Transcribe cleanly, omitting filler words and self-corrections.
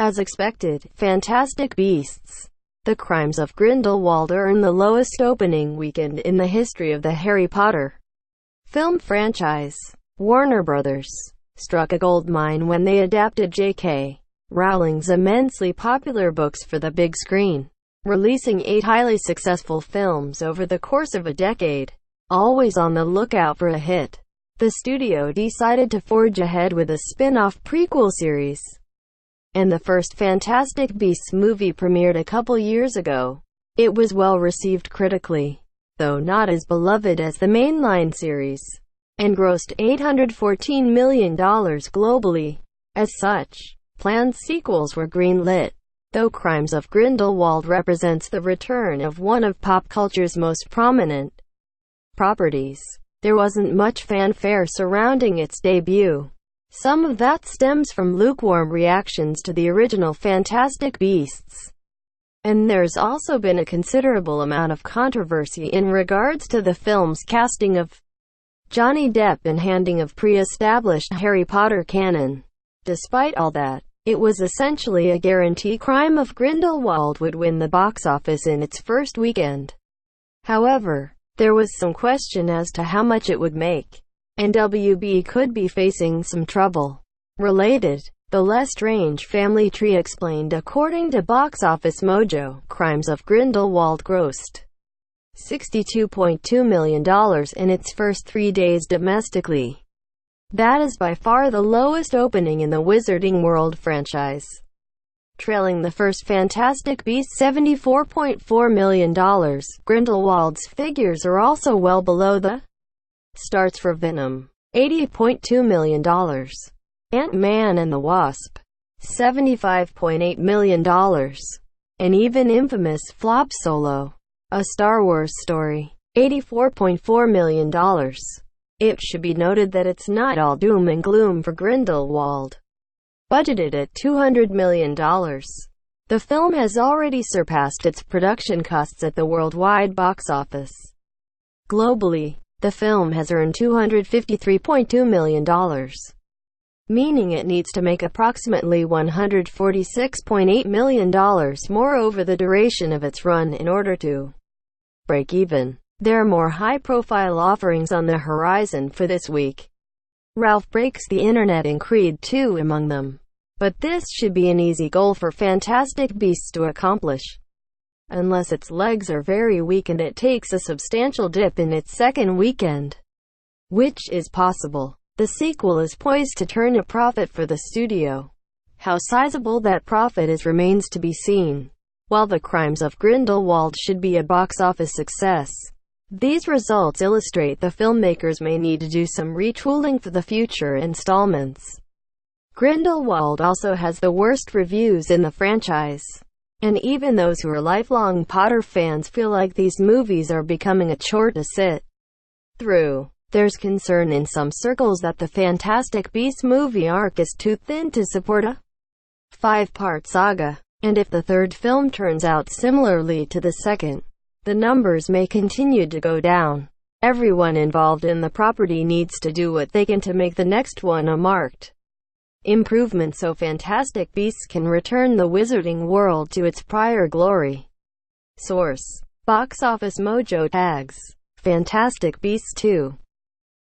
As expected, Fantastic Beasts: The Crimes of Grindelwald earned the lowest opening weekend in the history of the Harry Potter film franchise. Warner Brothers struck a gold mine when they adapted J.K. Rowling's immensely popular books for the big screen, releasing 8 highly successful films over the course of a decade. Always on the lookout for a hit, the studio decided to forge ahead with a spin-off prequel series, and the first Fantastic Beasts movie premiered a couple years ago. It was well received critically, though not as beloved as the mainline series, and grossed $814 million globally. As such, planned sequels were greenlit. Though Crimes of Grindelwald represents the return of one of pop culture's most prominent properties, there wasn't much fanfare surrounding its debut. Some of that stems from lukewarm reactions to the original Fantastic Beasts, and there's also been a considerable amount of controversy in regards to the film's casting of Johnny Depp and handing of pre-established Harry Potter canon. Despite all that, it was essentially a guarantee Crime of Grindelwald would win the box office in its first weekend. However, there was some question as to how much it would make, and WB could be facing some trouble. Related, the Lestrange family tree explained. According to Box Office Mojo, Crimes of Grindelwald grossed $62.2 million in its first 3 days domestically. That is by far the lowest opening in the Wizarding World franchise, trailing the first Fantastic Beasts' $74.4 million. Grindelwald's figures are also well below the starts for Venom, $80.2 million, Ant-Man and the Wasp, $75.8 million, and even infamous flop Solo, A Star Wars Story, $84.4 million. It should be noted that it's not all doom and gloom for Grindelwald. Budgeted at $200 million, the film has already surpassed its production costs at the worldwide box office. Globally, the film has earned $253.2 million, meaning it needs to make approximately $146.8 million more over the duration of its run in order to break even. There are more high-profile offerings on the horizon for this week. Ralph Breaks the Internet and Creed 2 among them. But this should be an easy goal for Fantastic Beasts to accomplish, unless its legs are very weak and it takes a substantial dip in its second weekend, which is possible. The sequel is poised to turn a profit for the studio. How sizable that profit is remains to be seen. While The Crimes of Grindelwald should be a box office success, these results illustrate the filmmakers may need to do some retooling for the future installments. Grindelwald also has the worst reviews in the franchise, and even those who are lifelong Potter fans feel like these movies are becoming a chore to sit through. There's concern in some circles that the Fantastic Beasts movie arc is too thin to support a 5-part saga, and if the third film turns out similarly to the second, the numbers may continue to go down. Everyone involved in the property needs to do what they can to make the next one a marked improvement so Fantastic Beasts can return the Wizarding World to its prior glory. Source: Box Office Mojo Tags. Fantastic Beasts 2